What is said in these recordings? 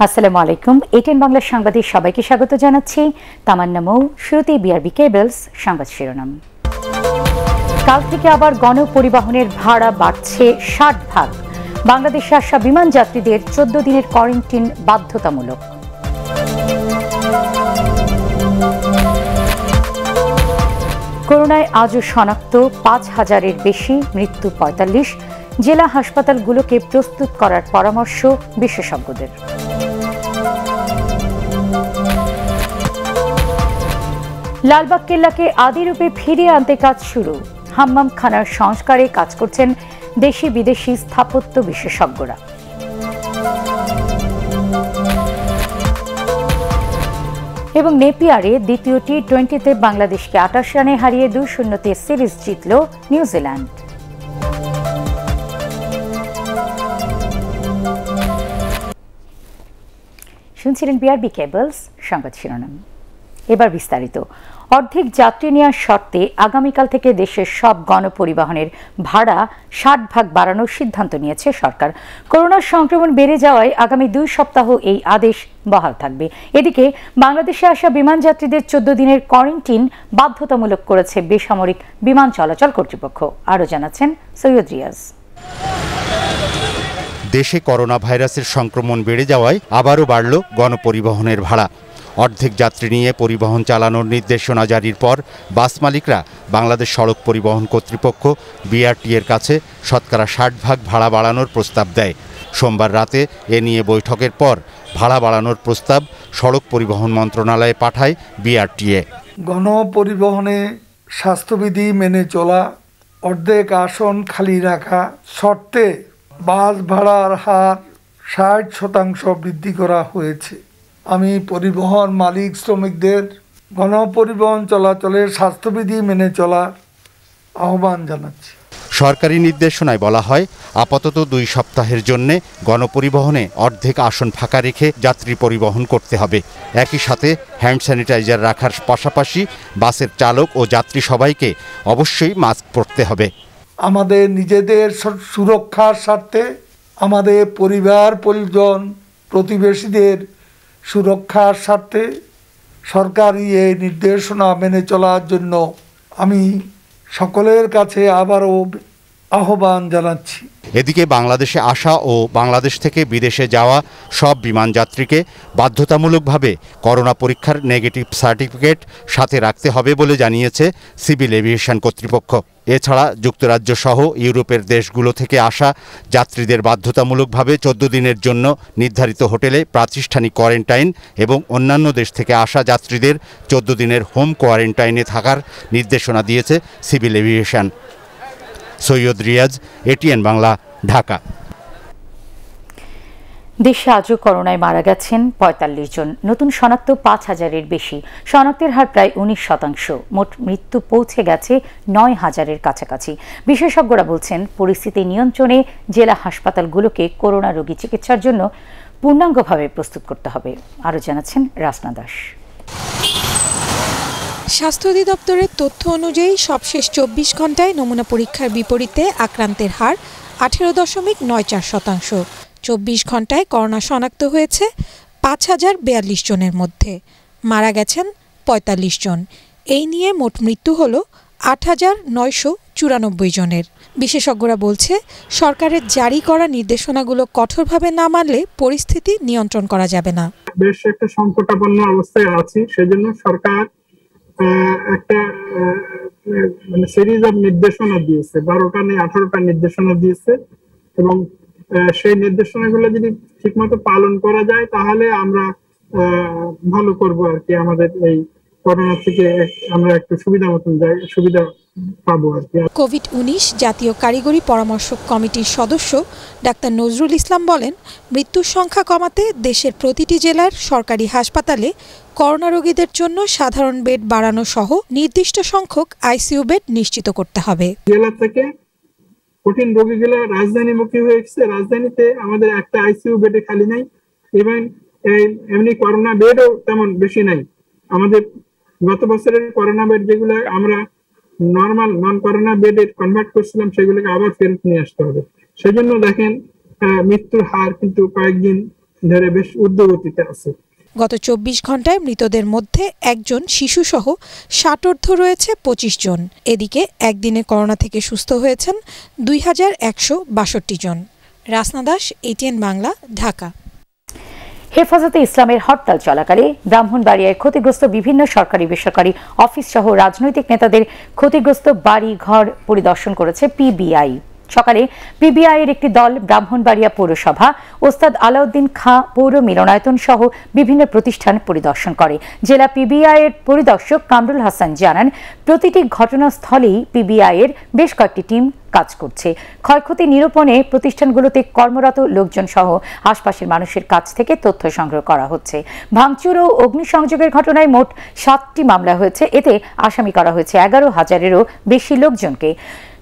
আসসালামু আলাইকুম। এটিএন বাংলার সাংবাদিক সবাইকে স্বাগত জানাচ্ছি। তামান্না মৌ, শুরুতে বিআরবি কেবলস সংবাদ শিরোনাম। কাল থেকে আবার গণপরিবহনের ভাড়া বাড়ছে ৬০ ভাগ। বাংলাদেশে আসা বিমান যাত্রীদের ১৪ দিনের কোয়ারেন্টাইন বাধ্যতামূলক। করোনায় আজও শনাক্ত ৫,০০০-এর বেশি, মৃত্যু ৪৫। জেলা হাসপাতালগুলোকে প্রস্তুত করার পরামর্শ বিশেষজ্ঞদের। লালবাগ কেল্লাকে আদিরূপে ফিরিয়ে আনতে কাজ শুরু। হাম্মামখানার সংস্কারে কাজ করছেন দেশি বিদেশি স্থাপত্য বিশেষজ্ঞরা। এবং নেপিয়ারে দ্বিতীয় টি-20-তে বাংলাদেশকে ২৮ রানে হারিয়ে ২-০-তে সিরিজ জিতল নিউজিল্যান্ড। শুনছিলেন বিআরবি কেবলস সংবাদ শিরোনাম। এবার বিস্তারিত। অর্ধেক যাত্রী নেওয়ার শর্তে আগামীকাল থেকে দেশের সব গণপরিবহনের ভাড়া ৬০ ভাগ বাড়ানোর সিদ্ধান্ত নিয়েছে সরকার। করোনার সংক্রমণ বেড়ে যাওয়ায় আগামী ২ সপ্তাহ এই আদেশ বহাল থাকবে। এদিকে বাংলাদেশে আসা বিমান যাত্রীদের ১৪ দিনের কোয়ারেন্টাইন বাধ্যতামূলক করেছে বেসামরিক বিমান চলাচল কর্তৃপক্ষ। আরও জানাচ্ছেন সৈয়দ রিয়াজ। দেশে করোনা ভাইরাসের সংক্রমণ বেড়ে যাওয়ায় আবারও বাড়ল গণপরিবহনের ভাড়া। অর্ধেক যাত্রী নিয়ে পরিবহন চালানোর নির্দেশনা জারির পর বাস মালিকরা বাংলাদেশ সড়ক পরিবহন কর্তৃপক্ষ বিআরটি এর কাছে শতকরা ৬০ ভাগ ভাড়া বাড়ানোর প্রস্তাব দেয়। সোমবার রাতে এ নিয়ে বৈঠকের পর ভাড়া বাড়ানোর প্রস্তাব সড়ক পরিবহন মন্ত্রণালয়ে পাঠায় বিআরটিএ। গণপরিবহনে স্বাস্থ্যবিধি মেনে চলা, অর্ধেক আসন খালি রাখা শর্তে বাস ভাড়ার হার ৬০% বৃদ্ধি করা হয়েছে। আমি পরিবহন মালিক শ্রমিকদের গণপরিবহন চলাচলের স্বাস্থ্যবিধি মেনে চলার আহ্বান জানাচ্ছি। সরকারি নির্দেশনায় বলা হয়, আপাতত ২ সপ্তাহের জন্য গণপরিবহনে অর্ধেক আসন ফাঁকা রেখে যাত্রী পরিবহন করতে হবে। একই সাথে হ্যান্ড স্যানিটাইজার রাখার পাশাপাশি বাসের চালক ও যাত্রী সবাইকে অবশ্যই মাস্ক পরতে হবে। আমাদের নিজেদের সুরক্ষার স্বার্থে, আমাদের পরিবার পরিজন প্রতিবেশীদের সুরক্ষার স্বার্থে সরকারি এই নির্দেশনা মেনে চলার জন্য আমি সকলের কাছে আবারও আহ্বান জানাচ্ছি। এদিকে বাংলাদেশে আসা ও বাংলাদেশ থেকে বিদেশে যাওয়া সব বিমান যাত্রীকে বাধ্যতামূলকভাবে করোনা পরীক্ষার নেগেটিভ সার্টিফিকেট সাথে রাখতে হবে বলে জানিয়েছে সিভিল এভিয়েশন কর্তৃপক্ষ। এছাড়া যুক্তরাজ্য সহ ইউরোপের দেশগুলো থেকে আসা যাত্রীদের বাধ্যতামূলকভাবে ১৪ দিনের জন্য নির্ধারিত হোটেলে প্রাতিষ্ঠানিক কোয়ারেন্টাইন এবং অন্যান্য দেশ থেকে আসা যাত্রীদের ১৪ দিনের হোম কোয়ারেন্টাইনে থাকার নির্দেশনা দিয়েছে civil aviation. Syed Riaz, ATN Bangla, Dhaka. দেশে আজও করোনায় মারা গেছেন ৪৫ জন, নতুন শনাক্ত ৫,০০০-এর বেশি। শনাক্তের হার প্রায় ১৯%। মোট মৃত্যু পৌঁছে গেছে ৯,০০০-এর কাছাকাছি। বিশেষজ্ঞরা বলছেন, পরিস্থিতি নিয়ন্ত্রণে জেলা হাসপাতালগুলোকে করোনা রোগী চিকিৎসার জন্য পূর্ণাঙ্গভাবে প্রস্তুত করতে হবে। আরও জানাচ্ছেন রাসনা দাস। স্বাস্থ্য অধিদপ্তরের তথ্য অনুযায়ী সবশেষ ২৪ ঘন্টায় নমুনা পরীক্ষার বিপরীতে আক্রান্তের হার ১৮.৯৪%। ২৪ ঘন্টায় করোনা শনাক্ত হয়েছে ৫,০৪২ জনের মধ্যে, মারা গেছেন ৪৫ জন। এই নিয়ে মোট মৃত্যু হল ৮,৯৯৪ জনের। বিশেষজ্ঞরা বলছে, সরকারের জারি করা নির্দেশনাগুলো কঠোরভাবে না মানলে পরিস্থিতি নিয়ন্ত্রণ করা যাবে না। বেশ একটা সংকটাপন্ন অবস্থায় আছি, সেজন্য সরকার একটা সিরিজ অফ নির্দেশনা দিয়েছে, ১২টা নিয়ে 18টা নির্দেশনা দিয়েছে এবং সেই নির্দেশনাগুলো যদি ঠিকমতো পালন করা যায় তাহলে আমরা ভালো করবো আর কি। আমাদের এই করোনা থেকে আমরা একটু সুবিধা পাবো আর কি। কোভিড-১৯ জাতীয় কারিগরি পরামর্শক কমিটির সদস্য ডাক্তার নজরুল ইসলাম বলেন, মৃত্যুর সংখ্যা কমাতে দেশের প্রতিটি জেলার সরকারি হাসপাতালে করোনা রোগীদের জন্য সাধারণ বেড বাড়ানো সহ নির্দিষ্ট সংখ্যক আইসিইউ বেড নিশ্চিত করতে হবে। জেলা থেকে কঠিন রোগীগুলো রাজধানীমুখী হয়ে গেছে, রাজধানীতে আমাদের একটা আইসিইউ বেডে খালি নাই, ইভেন এমনি করোনা বেডও তেমন বেশি নাই। আমাদের গত বছরের করোনা বেড যেগুলো আমরা নর্মাল নন করোনা বেডে কনভার্ট করছিলাম সেগুলোকে আবার ফেরত নিয়ে আসতে হবে। সেজন্য দেখেন মৃত্যুর হার কিন্তু কয়েকদিন ধরে বেশ ঊর্ধ্বগতিতে আছে। গত ২৪ ঘন্টায় মৃতদের মধ্যে একজন শিশুসহ ৬০ রয়েছে ২৫ জন। এদিকে একদিনে করোনা থেকে সুস্থ হয়েছেন ২,১৬২ জন। রাসনা দাস, ATN বাংলা, ঢাকা। হেফাজতে ইসলামের হরতাল চলাকালে ব্রাহ্মণবাড়িয়ায় ক্ষতিগ্রস্ত বিভিন্ন সরকারি বেসরকারি অফিস সহ রাজনৈতিক নেতাদের ক্ষতিগ্রস্ত বাড়ি ঘর পরিদর্শন করেছে পিবিআই। সকালে পিবিআই এর একটি দল ব্রাহ্মণবাড়িয়া পৌরসভা, ওস্তাদ আলাউদ্দিন খাঁ পৌর মিলনায়তন সহ বিভিন্ন প্রতিষ্ঠান পরিদর্শন করে। জেলা পিবিআই এর পরিদর্শক কামরুল হাসান জানান, প্রতিটি ঘটনাস্থলেই পিবিআই এর বেশ কয়েকটি টিম কাজ করছে। ক্ষয়ক্ষতি নিরূপণে প্রতিষ্ঠানগুলোতে কর্মরত লোকজন সহ আশপাশের মানুষের কাছ থেকে তথ্য সংগ্রহ করা হচ্ছে। ভাঙচুর ও অগ্নিসংযোগের ঘটনায় মোট 7টি মামলা হয়েছে। এতে আসামি করা হয়েছে 11,000-এরও বেশি লোকজনকে।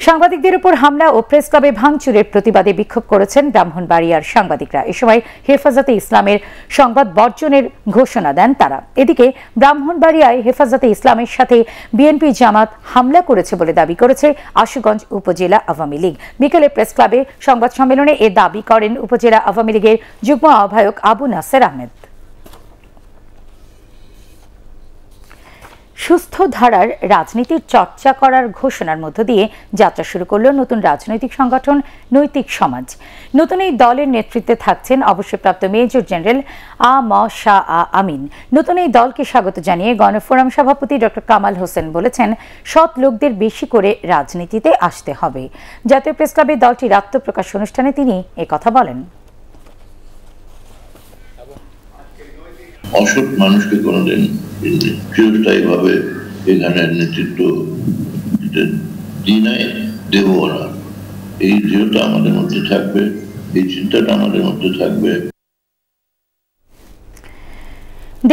সাংবাদিকদের উপর হামলা ও প্রেস ক্লাবে ভাঙচুরের প্রতিবাদে বিক্ষোভ করেছেন ব্রাহ্মণবাড়িয়ার সাংবাদিকরা। এ সময় হেফাজতে ইসলামের সংবাদ বর্জনের ঘোষণা দেন তারা। এদিকে ব্রাহ্মণবাড়িয়ায় হেফাজতে ইসলামের সাথে বিএনপি জামাত হামলা করেছে বলে দাবি করেছে আশুগঞ্জ উপজেলা আওয়ামী লীগ। বিকেলে প্রেস ক্লাবে সংবাদ সম্মেলনে এ দাবি করেন উপজেলা আওয়ামী লীগের যুগ্ম আহ্বায়ক আবু নাসের আহমেদ। সুস্থ ধারার রাজনীতির চর্চা করার ঘোষণার মধ্য দিয়ে যাত্রা শুরু করল নতুন রাজনৈতিক সংগঠন নৈতিক সমাজ। নতুন এই দলের নেতৃত্বে থাকছেন অবসরপ্রাপ্ত মেজর জেনারেল শাহ আমিন। নতুন এই দলকে স্বাগত জানিয়ে গণফোরাম সভাপতি ডক্টর কামাল হোসেন বলেছেন, সৎ লোকদের বেশি করে রাজনীতিতে আসতে হবে। জাতীয় প্রেস ক্লাবে দলটির আত্মপ্রকাশ অনুষ্ঠানে তিনি একথা বলেন। অসৎ মানুষকে কোনোদিন চিরস্থায়ীভাবে এখানে নেতৃত্ব দিই নাই, দেব না। এই দৃঢ়তা আমাদের মধ্যে থাকবে, এই চিন্তাটা আমাদের মধ্যে থাকবে।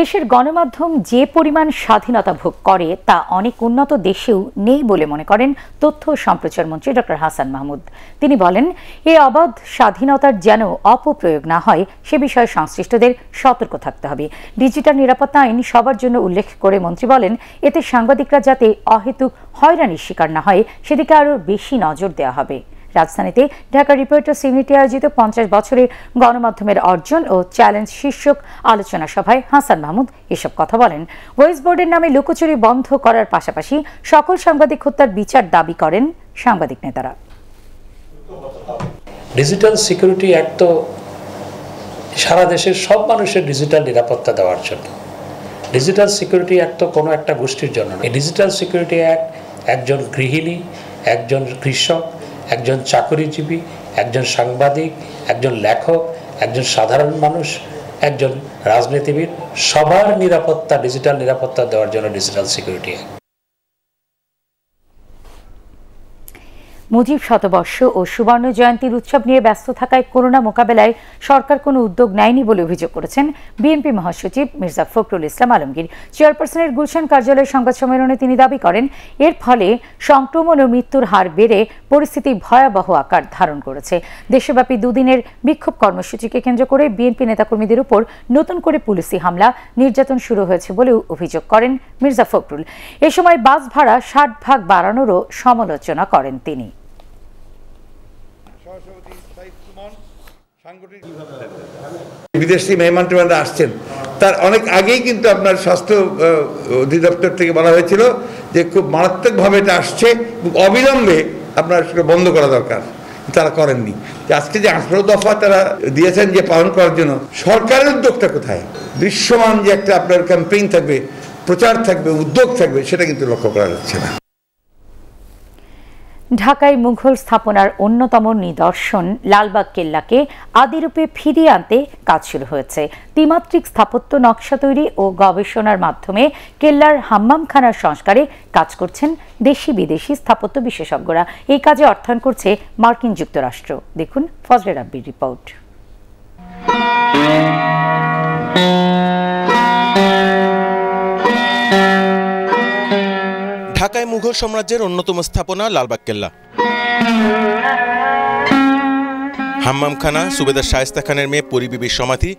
দেশের গণমাধ্যম যে পরিমাণ স্বাধীনতা ভোগ করে তা অনেক উন্নত দেশেও নেই বলে মনে করেন তথ্য ও সম্প্রচার মন্ত্রী ডক্টর হাসান মাহমুদ। তিনি বলেন, এই অবাধ স্বাধীনতার যেন অপপ্রয়োগ না হয় সে বিষয়ে সংশ্লিষ্টদের সতর্ক থাকতে হবে। ডিজিটাল নিরাপত্তা আইন সবার জন্য উল্লেখ করে মন্ত্রী বলেন, এতে সাংবাদিকরা যাতে অহেতুক হয়রানির শিকার না হয় সেদিকে আরও বেশি নজর দেওয়া হবে। রাজধানীতে ঢাকা রিপোর্টার্স ইউনিটি আয়োজিত 50 বছরের গণমাধ্যমের অর্জন ও চ্যালেঞ্জ শীর্ষক আলোচনা সভায় হাসান মাহমুদ এসব কথা বলেন। ওয়েস বোর্ডের নামে লুকোচুরি বন্ধ করার পাশাপাশি সকল সাংবাদিক হত্যার বিচার দাবি করেন সাংবাদিক নেতারা। ডিজিটাল সিকিউরিটি অ্যাক্ট তো সারা দেশের সব মানুষের ডিজিটাল নিরাপত্তা দেওয়ার জন্য। ডিজিটাল সিকিউরিটি অ্যাক্ট তো কোনো একটা গোষ্ঠীর জন্য না। এই ডিজিটাল সিকিউরিটি অ্যাক্ট একজন গৃহিণী, একজন কৃষক, একজন চাকরিজীবী, একজন সাংবাদিক, একজন লেখক, একজন সাধারণ মানুষ, একজন রাজনীতিবিদ, সবার নিরাপত্তা, ডিজিটাল নিরাপত্তা দেওয়ার জন্য ডিজিটাল সিকিউরিটি অ্যাক্ট। মুজিব শতবর্ষ ও সুবর্ণ জয়ন্তীর উৎসব নিয়ে ব্যস্ত থাকায় করোনা মোকাবেলায় সরকার কোনো উদ্যোগ নেয়নি বলে অভিযোগ করেছেন বিএনপি মহাসচিব মির্জা ফখরুল ইসলাম আলমগীর। চেয়ারপারসনের গুলশান কার্যালয়ের সংবাদ সম্মেলনে তিনি দাবি করেন, এর ফলে সংক্রমণ ও মৃত্যুর হার বেড়ে পরিস্থিতি ভয়াবহ আকার ধারণ করেছে। দেশব্যাপী দুদিনের বিক্ষোভ কর্মসূচিকে কেন্দ্র করে বিএনপি নেতাকর্মীদের উপর নতুন করে পুলিশি হামলা, নির্যাতন শুরু হয়েছে বলেও অভিযোগ করেন মির্জা ফখরুল। এ সময় বাস ভাড়া 60 ভাগ বাড়ানোরও সমালোচনা করেন তিনি। বিদেশি মেহমানরা আসছেন, তার অনেক আগেই কিন্তু আপনার স্বাস্থ্য অধিদপ্তর থেকে বলা হয়েছিল যে খুব মারাত্মকভাবে এটা আসছে, অবিলম্বে আপনার সেটা বন্ধ করা দরকার। তারা করেননি। আজকে যে 18 দফা তারা দিয়েছেন যে পালন করার জন্য, সরকারের উদ্যোগটা কোথায়? দৃশ্যমান যে একটা আপনার ক্যাম্পেইন থাকবে, প্রচার থাকবে, উদ্যোগ থাকবে, সেটা কিন্তু লক্ষ্য করা যাচ্ছে না। ঢাকায় মুঘল স্থাপনার অন্যতম নিদর্শন লালবাগ কেল্লাকে আদিরূপে ফিরিয়ে আনতে কাজ শুরু হয়েছে। ত্রিমাত্রিক স্থাপত্য নকশা তৈরি ও গবেষণার মাধ্যমে কেল্লার হাম্মামখানার সংস্কারে কাজ করছেন দেশি বিদেশি স্থাপত্য বিশেষজ্ঞরা। এই কাজে অর্থায়ন করছে মার্কিন যুক্তরাষ্ট্র। দেখুন ফজলে রাব্বির রিপোর্ট। ঢাকায় মুঘল সাম্রাজ্যের অন্যতম স্থাপনা লালবাগ কেল্লা। হাম্মামখানা, সুবেদার শায়েস্তা খানের মেয়ে পরিবিবির সমাধি,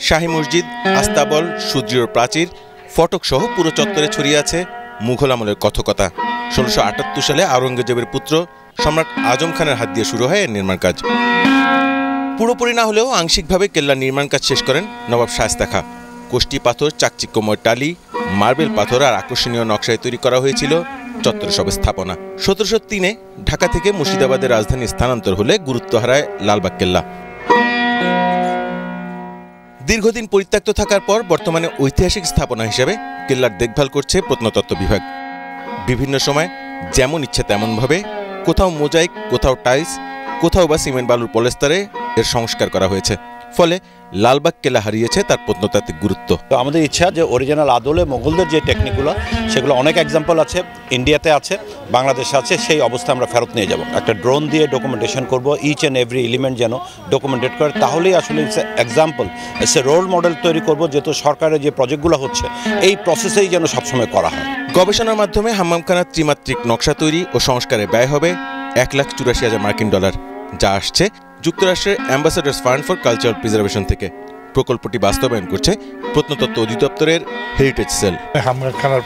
শাহী মসজিদ, আস্তাবল, সুদৃঢ় প্রাচীর, ফটক সহ পুরো চত্বরে ছড়িয়ে আছে মুঘল আমলের কথকতা। 1678 সালে আওরঙ্গজেবের পুত্র সম্রাট আজম খানের হাত দিয়ে শুরু হয় এর নির্মাণ কাজ। পুরোপুরি না হলেও আংশিকভাবে কেল্লার নির্মাণ কাজ শেষ করেন নবাব শায়েস্তা খাঁ। কোষ্টি পাথর, চাকচিক্যময় টালি, মার্বেল পাথর আর আকর্ষণীয় নকশায় তৈরি করা হয়েছিল চত্বরে সব স্থাপনা। 1703-এ ঢাকা থেকে মুর্শিদাবাদের রাজধানী স্থানান্তর হলে গুরুত্ব হারায় লালবাগ কেল্লা। দীর্ঘদিন পরিত্যক্ত থাকার পর বর্তমানে ঐতিহাসিক স্থাপনা হিসেবে কেল্লার দেখভাল করছে প্রত্নতত্ত্ব বিভাগ। বিভিন্ন সময় যেমন ইচ্ছে তেমনভাবে, কোথাও মোজাইক, কোথাও টাইলস, কোথাও বা সিমেন্ট বালুর পলেস্তারে এর সংস্কার করা হয়েছে। ফলে লালবাগ কেল্লা হারিয়েছে তার প্রত্নতাত্ত্বিক গুরুত্ব। আমাদের ইচ্ছা যে অরিজিনাল আদলে মোগলদের যে টেকনিকগুলো, সেগুলো অনেক এক্সাম্পল আছে, ইন্ডিয়াতে আছে, বাংলাদেশে আছে, সেই অবস্থা আমরা ফেরত নিয়ে যাব। একটা ড্রোন দিয়ে ডকুমেন্টেশন করব, ইচ অ্যান্ড এভরি এলিমেন্ট যেন ডকুমেন্টেড করে, তাহলেই আসলে এক্সাম্পল সে রোল মডেল তৈরি করব, যেহেতু সরকারের যে প্রজেক্টগুলো হচ্ছে এই প্রসেসেই যেন সবসময় করা হয়। গবেষণার মাধ্যমে হাম্মামখানার ত্রিমাত্রিক নকশা তৈরি ও সংস্কারে ব্যয় হবে $1,84,000 মার্কিন, যা আসছে যুক্তরাষ্ট্রের ambassadors fund for cultural preservation থেকে। প্রকল্পটি বাস্তবায়ন করছে প্রত্নতত্ত্ব অধিদপ্তরের হেরিটেজ সেল। হাম্মামখানার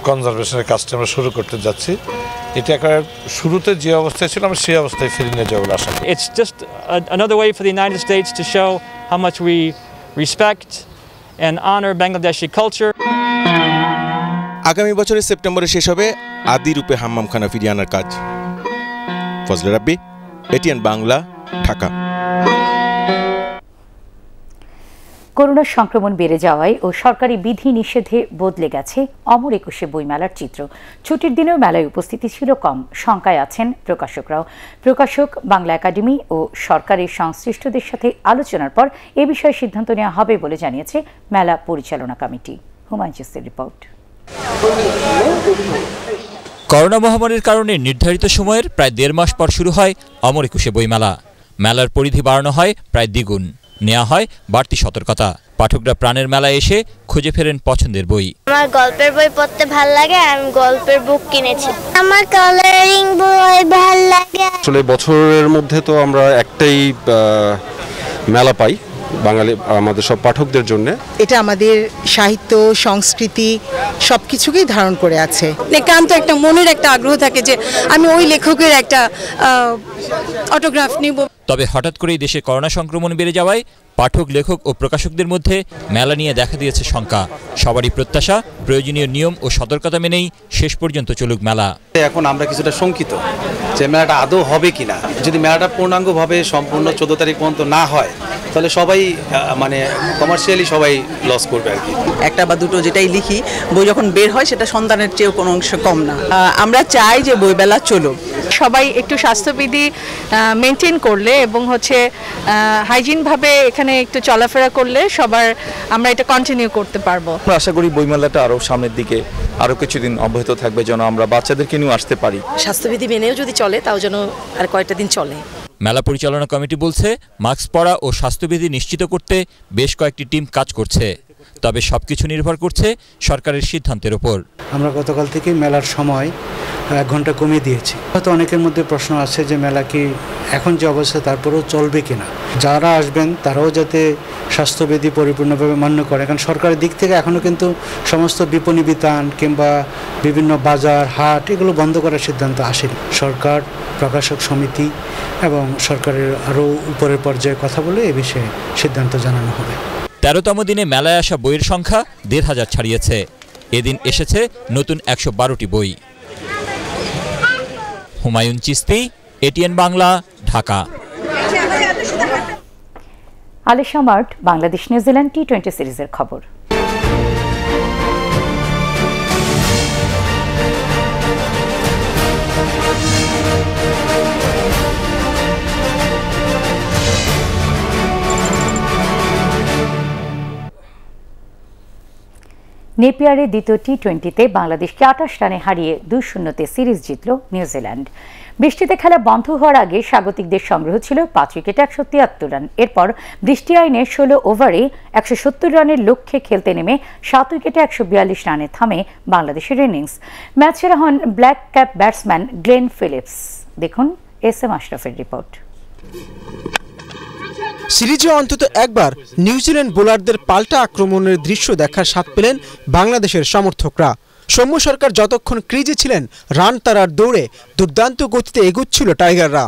কনজারভেশনের কাজটা আমরা শুরু করতে যাচ্ছি। এটা একেবারে শুরুতে যে অবস্থায় ছিল আমরা সেই অবস্থায় ফিরে নিয়ে যাবো আশা করি। It's just another way for the United States to show how much we respect and honor Bangladeshi culture. আগামী বছরের সেপ্টেম্বরে শেষ হবে আদি রূপে হাম্মামখানা ফিরিয়ে আনার কাজ। ফজলে রাব্বি, এটিএন বাংলা, ঢাকা। করোনা সংক্রমণ বেড়ে যাওয়ায় ও সরকারি বিধি নিষেধে বদলে গেছে অমর একুশে বইমেলার চিত্র। ছুটির দিনেও মেলায় উপস্থিতি ছিল কম, শঙ্কায় আছেন প্রকাশকরাও। প্রকাশক, বাংলা একাডেমি ও সরকারের সংশ্লিষ্টদের সাথে আলোচনার পর এ বিষয়ে সিদ্ধান্ত নেওয়া হবে বলে জানিয়েছে মেলা পরিচালনা কমিটি। হুমায়ুন চিস্তির রিপোর্ট। করোনা মহামারীর কারণে নির্ধারিত সময়ের প্রায় 1.5 মাস পর শুরু হয় অমর একুশে বইমেলা। মেলার পরিধি বাড়ানো হয় প্রায় দ্বিগুণ, নেওয়া হয় বাড়তি সতর্কতা। পাঠকরা প্রাণের মেলায় এসে খুঁজে ফেরেন পছন্দের বই। আমার গল্পের বই পড়তে ভালো লাগে, আমি গল্পের বুক কিনেছি। আমার কালারিং বই ভালো লাগে। আসলে বছরের মধ্যে তো আমরা একটাই মেলা পাই বাঙালি আমাদের সব পাঠকদের জন্য। এটা আমাদের সাহিত্য, সংস্কৃতি সবকিছুকেই ধারণ করে আছে। একান্ত একটা মনের একটা আগ্রহ থাকে যে আমি ওই লেখকের একটা অটোগ্রাফ নিব। তবে হঠাৎ করেই দেশে করোনা সংক্রমণ বেড়ে যাওয়ায় পাঠক, লেখক ও প্রকাশকদের মধ্যে মেলা নিয়ে দেখা দিয়েছে শঙ্কা। সবারই প্রত্যাশা প্রয়োজনীয় নিয়ম ও সতর্কতা মেনেই শেষ পর্যন্ত চলুক মেলা। এখন আমরা কিছুটা শঙ্কিত যে মেলাটা আদৌ হবে কিনা। যদি মেলাটা পূর্ণাঙ্গভাবে সম্পূর্ণ 14 তারিখ পর্যন্ত না হয় তাহলে সবাই মানে কমার্শিয়ালি সবাই লস করবে আর কি। একটা বা দুটো যেটাই লিখি, বই যখন বের হয় সেটা সন্তানের চেয়েও কোনো অংশ কম না। আমরা চাই যে বইমেলা চলুক। সবাই একটু স্বাস্থ্যবিধি মেনটেন করলে এবং হাইজিনভাবে এখানে একটু চলাফেরা করলে সবার আমরা এটা কন্টিনিউ করতে পারবো। আমরা আশা করি বইমেলাটা আরও সামনের দিকে আরও কিছুদিন অব্যাহত থাকবে, যেন আমরা বাচ্চাদেরকে নিয়ে আসতে পারি। স্বাস্থ্যবিধি মেনেও যদি চলে তাও যেন আর কয়েকটা দিন চলে। মেলা পরিচালনা কমিটি বলছে, মাস্ক পরা ও স্বাস্থ্যবিধি নিশ্চিত করতে বেশ কয়েকটি টিম কাজ করছে। তবে সবকিছু নির্ভর করছে সরকারের সিদ্ধান্তের উপর। আমরা গতকাল থেকে মেলার সময় 1 ঘন্টা কমিয়ে দিয়েছি। হয়তো অনেকের মধ্যে প্রশ্ন আছে যে মেলা কি এখন যে অবস্থা তারপরেও চলবে কিনা। যারা আসবেন তারাও যাতে স্বাস্থ্যবিধি পরিপূর্ণভাবে মান্য করে, কারণ সরকারের দিক থেকে এখনও কিন্তু সমস্ত বিপণী বিতান কিংবা বিভিন্ন বাজার, হাট এগুলো বন্ধ করার সিদ্ধান্ত আসেনি। সরকার, প্রকাশক সমিতি এবং সরকারের আরও উপরের পর্যায়ে কথা বলে এ বিষয়ে সিদ্ধান্ত জানানো হবে। 13তম দিনে মেলায় আসা বইয়ের সংখ্যা 1,500 ছাড়িয়েছে। এদিন এসেছে নতুন 112টি বই। Humayun Chishti, ATN Bangla, Dhaka. Alesha Mart Bangladesh New Zealand টি20 সিরিজের খবর। নেপিয়ারে দ্বিতীয় টি20তে বাংলাদেশকে 28 রানে হারিয়ে 2-0-তে সিরিজ জিতল নিউজিল্যান্ড। বৃষ্টিতে খেলা বন্ধ হওয়ার আগে স্বাগতিকদের সংগ্রহ ছিল 5 উইকেটে 173 রান। এরপর বৃষ্টি আইনে 16 ওভারে 170 রানের লক্ষ্যে খেলতে নেমে 7 উইকেটে 142 রানে থামে বাংলাদেশের ইনিংস। ম্যাচ সেরা হন black cap batsman Glenn Phillips. দেখুন এস.এম. আশরাফের রিপোর্ট। সিরিজে অন্তত একবার নিউজিল্যান্ড বোলারদের পাল্টা আক্রমণের দৃশ্য দেখার স্বাদ পেলেন বাংলাদেশের সমর্থকরা। সৌম্য সরকার যতক্ষণ ক্রিজে ছিলেন, রান তাড়ার দৌড়ে দুর্দান্ত গতিতে এগুচ্ছিল টাইগাররা।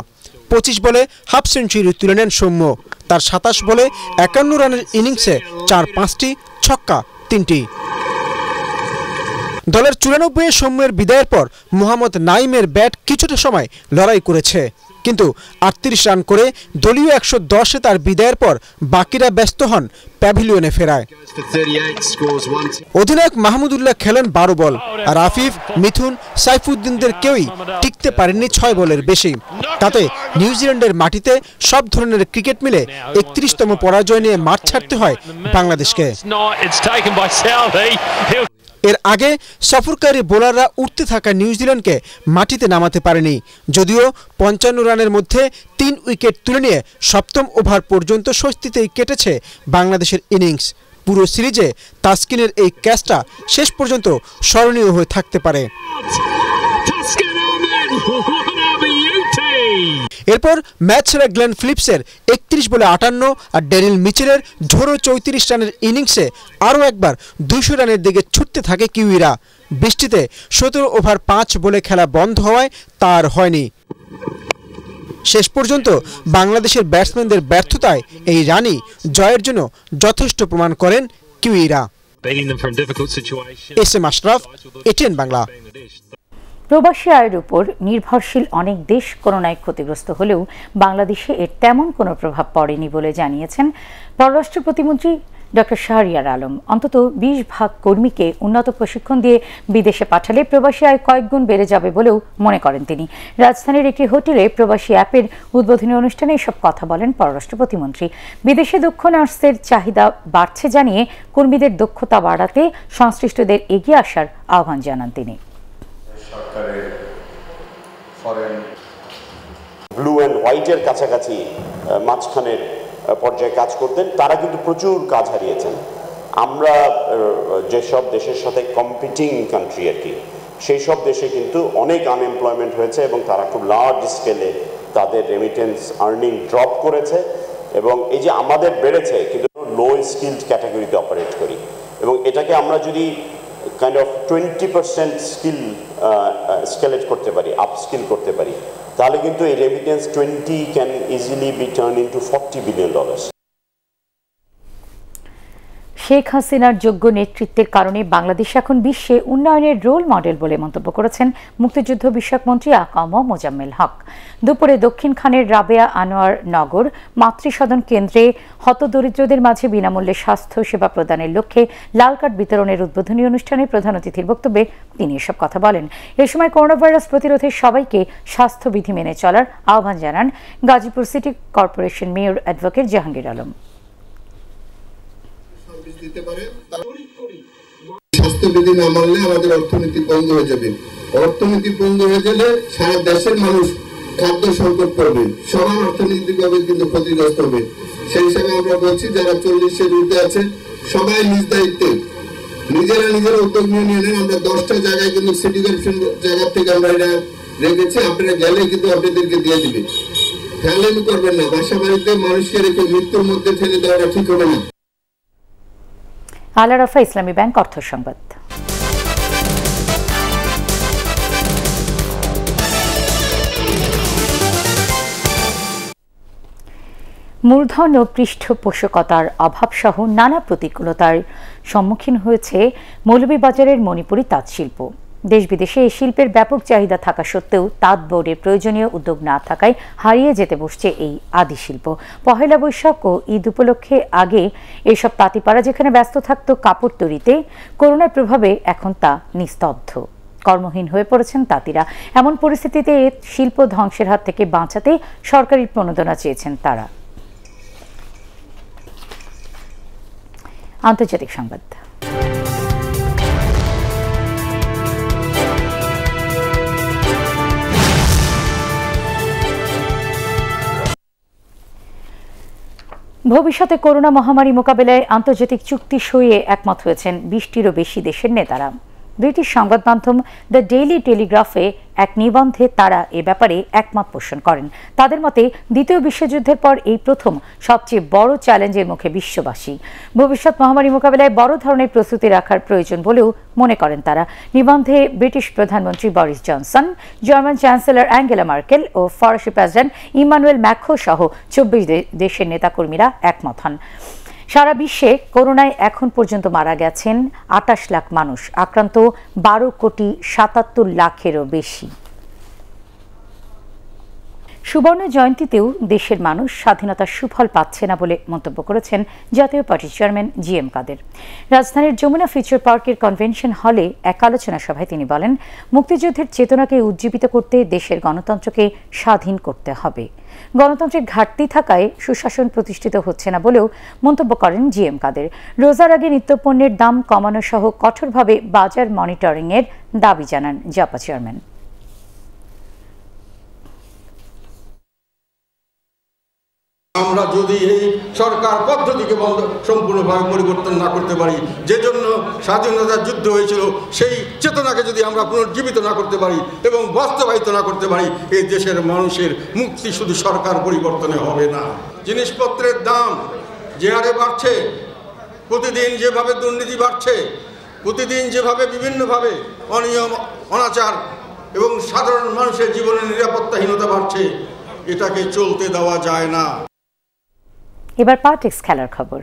25 বলে হাফ সেঞ্চুরি তুলে নেন সৌম্য। তার 27 বলে 51 রানের ইনিংসে 4-5টি ছক্কা 3টি। দলের 94 সৌম্যের বিদায়ের পর মোহাম্মদ নাইমের ব্যাট কিছুটা সময় লড়াই করেছে, কিন্তু 38 রান করে দলীয় 110-এ তার বিদায়ের পর বাকিরা ব্যস্ত হন প্যাভিলিয়নে ফেরায়। অধিনায়ক মাহমুদুল্লাহ খেলেন 12 বল, আর আফিফ, মিথুন, সাইফুদ্দিনদের কেউই টিকতে পারেননি 6 বলের বেশি। তাতে নিউজিল্যান্ডের মাটিতে সব ধরনের ক্রিকেট মিলে 31তম পরাজয় নিয়ে মাঠ ছাড়তে হয় বাংলাদেশকে। এর আগে সফরকারী বোলাররা উঠতে থাকা নিউজিল্যান্ডকে মাটিতে নামাতে পারেনি, যদিও 55 রানের মধ্যে 3 উইকেট তুলে নিয়ে 7ম ওভার পর্যন্ত স্বস্তিতেই কেটেছে বাংলাদেশের ইনিংস। পুরো সিরিজে তাসকিনের এই ক্যাচটা শেষ পর্যন্ত স্মরণীয় হয়ে থাকতে পারে। এরপর ম্যাচ সেরা গ্লেন ফিলিপসের 31 বলে 58 আর ড্যারিল মিচেলের ঝোড়ো 34 রানের ইনিংসে আরও একবার 200 রানের দিকে ছুটতে থাকে কিউইরা। বৃষ্টিতে 17 ওভার 5 বলে খেলা বন্ধ হওয়ায় তার হয়নি। শেষ পর্যন্ত বাংলাদেশের ব্যাটসম্যানদের ব্যর্থতায় এই রানই জয়ের জন্য যথেষ্ট প্রমাণ করেন কিউইরা। S M Ashraf, ATN Bangla. প্রবাসী আয়ের উপর নির্ভরশীল অনেক দেশ করোনায় ক্ষতিগ্রস্ত হলেও বাংলাদেশে এর তেমন কোনো প্রভাব পড়েনি বলে জানিয়েছেন পররাষ্ট্র প্রতিমন্ত্রী ডক্টর শাহরিয়ার আলম। অন্তত 20 ভাগ কর্মীকে উন্নত প্রশিক্ষণ দিয়ে বিদেশে পাঠালে প্রবাসী আয় কয়েকগুণ বেড়ে যাবে বলেও মনে করেন তিনি। রাজধানীর একটি হোটেলে প্রবাসী অ্যাপের উদ্বোধনী অনুষ্ঠানে এসব কথা বলেন পররাষ্ট্র প্রতিমন্ত্রী। বিদেশে দক্ষ নার্সের চাহিদা বাড়ছে জানিয়ে কর্মীদের দক্ষতা বাড়াতে সংশ্লিষ্টদের এগিয়ে আসার আহ্বান জানান তিনি। সরকারের ফরেন ব্লু অ্যান্ড হোয়াইটের কাছাকাছি মাঝখানের পর্যায়ে কাজ করতেন, তারা কিন্তু প্রচুর কাজ হারিয়েছেন। আমরা যেসব দেশের সাথে কম্পিটিং কান্ট্রি আর কি, সেই সব দেশে কিন্তু অনেক আনএমপ্লয়মেন্ট হয়েছে এবং তারা খুব লার্জ স্কেলে তাদের রেমিটেন্স আর্নিং ড্রপ করেছে। এবং এই যে আমাদের বেড়েছে, কিন্তু লো স্কিলড ক্যাটাগরিতে অপারেট করি, এবং এটাকে আমরা যদি kind of 20% skill scalate করতে পারি, আপস্কিল করতে পারি, তাহলে কিন্তু এই remittance 20 can easily be turned into $40 billion. Sheikh হাসিনার যোগ্য নেতৃত্বের কারণে বাংলাদেশ এখন বিশ্বে উন্নয়নের রোল মডেল বলে মন্তব্য করেছেন মুক্তিযুদ্ধ বিষয়ক মন্ত্রী আকাম মোজাম্মেল হক। দুপুরে দক্ষিণখানের রাবেয়া আনোয়ার নগর মাতৃসদন কেন্দ্রে হতদরিদ্রদের মাঝে বিনামূল্যে স্বাস্থ্য সেবা প্রদানের লক্ষ্যে লাল কার্ড বিতরণের উদ্বোধনী অনুষ্ঠানে প্রধান অতিথির বক্তব্যে তিনি এসব কথা বলেন। এ সময় করোনা ভাইরাস প্রতিরোধে সবাইকে স্বাস্থ্যবিধি মেনে চলার আহ্বান জানান Gazipur city corporation mayor advocate Jahangir Alam. স্বাস্থ্যবিধি না মানলে আমাদের অর্থনীতি বন্ধ হয়ে যাবে। অর্থনীতি বন্ধ হয়ে গেলে সারা দেশের মানুষ খাদ্য সংকট পড়বে, সমান অর্থনৈতিকভাবে কিন্তু ক্ষতিগ্রস্ত হবে। সেই হিসাবে আমরা বলছি, যারা 40-এর ঊর্ধ্বে আছে সবাই নিজ দায়িত্বে নিজেরা উদ্যোগ নিয়ে নেন। আমরা 10টা জায়গায় কিন্তু সিটি কর্পোরেশন জায়গা থেকে আমরা এটা রেখেছি, আপনারা গেলে কিন্তু আপনাদেরকে দিয়ে দিবে। ফেলেনি করবেন না, বাসা বাড়িতে মানুষকে রেখে মৃত্যুর মধ্যে ফেলে দেওয়াটা ঠিক হবে না। আল আরাফা ইসলামী ব্যাংক অর্থ সংবাদ। মূলধন ও পৃষ্ঠপোষকতার অভাবসহ নানা প্রতিকূলতার সম্মুখীন হয়েছে মৌলভীবাজারের মণিপুরী তাঁত শিল্প। দেশ বিদেশে এই শিল্পের ব্যাপক চাহিদা থাকা সত্ত্বেও তাঁত বোর্ডের প্রয়োজনীয় উদ্যোগ না থাকায় হারিয়ে যেতে বসছে এই আদি শিল্প। পহেলা বৈশাখ ও ঈদ উপলক্ষে আগে এসব তাঁতিপাড়া যেখানে ব্যস্ত থাকত কাপড় তৈরিতে, করোনার প্রভাবে এখন তা নিস্তব্ধ। কর্মহীন হয়ে পড়েছেন তাঁতিরা। এমন পরিস্থিতিতে শিল্প ধ্বংসের হাত থেকে বাঁচাতে সরকারি প্রণোদনা চেয়েছেন তারা। আন্তর্জাতিক সংবাদ। ভবিষ্যতে করোনা মহামারী মোকাবেলায় আন্তর্জাতিক চুক্তি সইয়ে একমত হয়েছেন 20টিরও বেশি দেশের নেতারা। ব্রিটিশ সংবাদ মাধ্যম দ্য ডেইলি টেলিগ্রাফে এক নিবন্ধে তারা এ ব্যাপারে একমত পোষণ করেন। তাদের মতে দ্বিতীয় বিশ্বযুদ্ধের পর এই প্রথম সবচেয়ে বড় চ্যালেঞ্জের মুখে বিশ্ববাসী। ভবিষ্যৎ মহামারী মোকাবিলায় বড় ধরনের প্রস্তুতি রাখার প্রয়োজন বলেও মনে করেন তারা। নিবন্ধে ব্রিটিশ প্রধানমন্ত্রী Boris Johnson, German chancellor Angela Merkel ও ফরাসি প্রেসিডেন্ট ইমানুয়েল ম্যাক্রো সহ 24 দেশের নেতাকর্মীরা একমত হন। সারা বিশ্বে করোনায় এখন পর্যন্ত মারা গেছেন 28 লাখ মানুষ, আক্রান্ত 12,77,00,000-এরও বেশি। সুবর্ণ জয়ন্তীতেও দেশের মানুষ স্বাধীনতার সুফল পাচ্ছে না বলে মন্তব্য করেছেন জাতীয় পার্টির চেয়ারম্যান জি.এম. কাদের। রাজধানীর যমুনা ফিউচার পার্কের কনভেনশন হলে এক আলোচনা সভায় তিনি বলেন, মুক্তিযুদ্ধের চেতনাকে উজ্জীবিত করতে দেশের গণতন্ত্রকে স্বাধীন করতে হবে। গণতন্ত্রের ঘাটতি থাকায় সুশাসন প্রতিষ্ঠিত হচ্ছে না বলেও মন্তব্য করেন জি.এম. কাদের। রোজার আগে নিত্যপণ্যের দাম কমানো সহ কঠোরভাবে বাজার মনিটরিংয়ের দাবি জানান জাপা চেয়ারম্যান। আমরা যদি এই সরকার পদ্ধতিকে সম্পূর্ণভাবে পরিবর্তন না করতে পারি, যে জন্য স্বাধীনতার যুদ্ধ হয়েছিল, সেই চেতনাকে যদি আমরা পুনর্জীবিত না করতে পারি এবং বাস্তবায়িত না করতে পারি, এই দেশের মানুষের মুক্তি শুধু সরকার পরিবর্তনে হবে না। জিনিসপত্রের দাম যে হারে বাড়ছে, প্রতিদিন যেভাবে দুর্নীতি বাড়ছে, প্রতিদিন যেভাবে বিভিন্নভাবে অনিয়ম অনাচার এবং সাধারণ মানুষের জীবনের নিরাপত্তাহীনতা বাড়ছে, এটাকে চলতে দেওয়া যায় না। এবার পার্টিক্স খেলার খবর।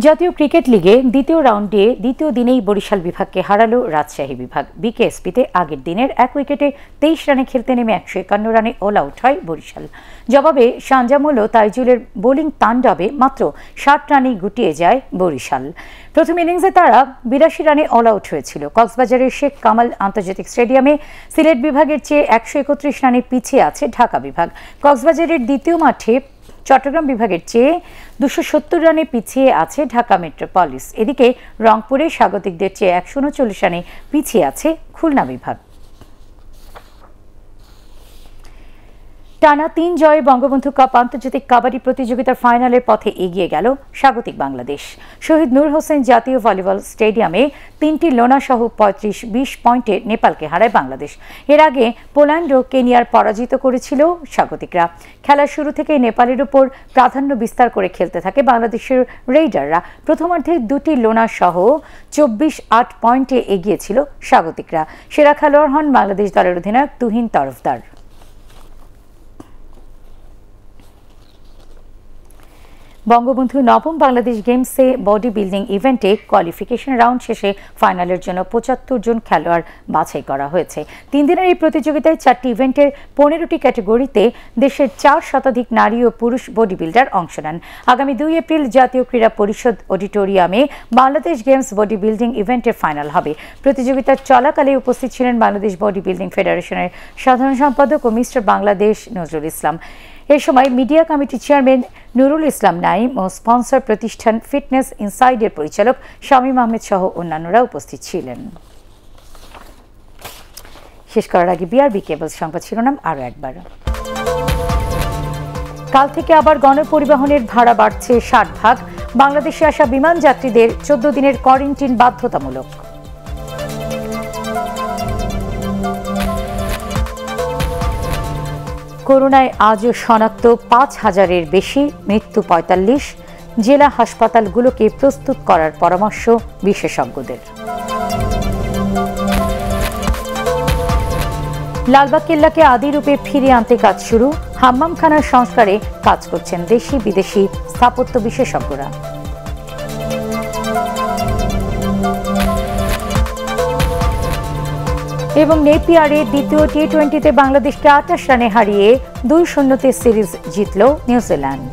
জাতীয় ক্রিকেট লিগে দ্বিতীয় রাউন্ডে দ্বিতীয় দিনেই বরিশাল বিভাগকে হারালো রাজশাহী বিভাগ। বিকেএসপিতে আগের দিনের 1 উইকেটে 23 রানে খেলতে নেমে 151 রানে অল আউট হয় বরিশাল। জবাবে সানজামুল ও তাইজুলের বোলিং তাণ্ডবে মাত্র 60 রানেই গুটিয়ে যায় বরিশাল। প্রথম ইনিংসে তারা 82 রানে অল আউট হয়েছিল। কক্সবাজারের শেখ কামাল আন্তর্জাতিক স্টেডিয়ামে সিলেট বিভাগের চেয়ে 131 রানে পিছিয়ে আছে ঢাকা বিভাগ। কক্সবাজারের দ্বিতীয় মাঠে চট্টগ্রাম বিভাগের চেয়ে 270 রানে পিছিয়ে আছে ঢাকা মেট্রোপলিস। এদিকে রংপুরে স্বাগতিকদের চেয়ে 139 রানে পিছিয়ে আছে খুলনা বিভাগ। টানা 3 জয়ে বঙ্গবন্ধু কাপ আন্তর্জাতিক কাবাডি প্রতিযোগিতার ফাইনালের পথে এগিয়ে গেল স্বাগতিক বাংলাদেশ। শহীদ নূর হোসেন জাতীয় ভলিবল স্টেডিয়ামে 3টি লোনা সহ 35-20 পয়েন্টে নেপালকে হারায় বাংলাদেশ। এর আগে পোল্যান্ড ও কেনিয়ার পরাজিত করেছিল স্বাগতিকরা। খেলার শুরু থেকে নেপালের উপর প্রাধান্য বিস্তার করে খেলতে থাকে বাংলাদেশের রেইডাররা। প্রথমার্ধে 2টি লোনা সহ 24-8 পয়েন্টে এগিয়েছিল স্বাগতিকরা। সেরা খেলোয়াড় হন বাংলাদেশ দলের অধিনায়ক তুহিন তরফদার। বঙ্গবন্ধু নবম বাংলাদেশ গেমসে বডি বিল্ডিং ইভেন্টে কোয়ালিফিকেশন রাউন্ড শেষে ফাইনালের জন্য 75 জন খেলোয়াড় বাছাই করা হয়েছে। 3 দিনের এই প্রতিযোগিতায় 4টি ইভেন্টের 15টি ক্যাটাগরিতে দেশের 4 শতাধিক নারী ও পুরুষ বডি বিল্ডার অংশ নেন। আগামী 2 এপ্রিল জাতীয় ক্রীড়া পরিষদ অডিটোরিয়ামে বাংলাদেশ গেমস বডি বিল্ডিং ইভেন্টের ফাইনাল হবে। প্রতিযোগিতার চলাকালে উপস্থিত ছিলেন বাংলাদেশ বডি বিল্ডিং ফেডারেশনের সাধারণ সম্পাদক ও মিস্টার বাংলাদেশ নজরুল ইসলাম। এ সময় মিডিয়া কমিটির চেয়ারম্যান নুরুল ইসলাম নাইম ও স্পন্সর প্রতিষ্ঠান ফিটনেস ইনসাইডের পরিচালক শামীম আহমেদ সহ অন্যান্যরা উপস্থিত ছিলেন। শেষ করার আগে বিআরবি কেবল সংবাদ শিরোনাম আরও একবার। কাল থেকে আবার গণপরিবহনের ভাড়া বাড়ছে 60 ভাগ। বাংলাদেশে আসা বিমান যাত্রীদের 14 দিনের কোয়ারেন্টিন বাধ্যতামূলক। করোনায় আজও শনাক্ত 5,000-এর বেশি, মৃত্যু 45। জেলা হাসপাতালগুলোকে প্রস্তুত করার পরামর্শ বিশেষজ্ঞদের। লালবাগ কেল্লাকে আদি রূপে ফিরিয়ে আনতে কাজ শুরু। হাম্মামখানার সংস্কারে কাজ করছেন দেশি বিদেশি স্থাপত্য বিশেষজ্ঞরা। এবং নেপিয়ারে দ্বিতীয় টি-20তে বাংলাদেশকে 28 রানে হারিয়ে 2-0 সিরিজ জিতল নিউজিল্যান্ড।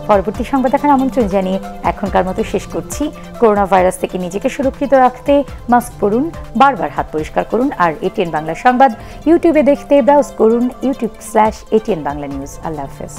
পরবর্তী সংবাদ দেখার আমন্ত্রণ জানিয়ে এখনকার মতো শেষ করছি। করোনা ভাইরাস থেকে নিজেকে সুরক্ষিত রাখতে মাস্ক পরুন, বারবার হাত পরিষ্কার করুন। আর এটিএন বাংলা সংবাদ ইউটিউবে দেখতে ব্রাউজ করুন youtube/ATN বাংলা নিউজ। আল্লাহ হাফেজ।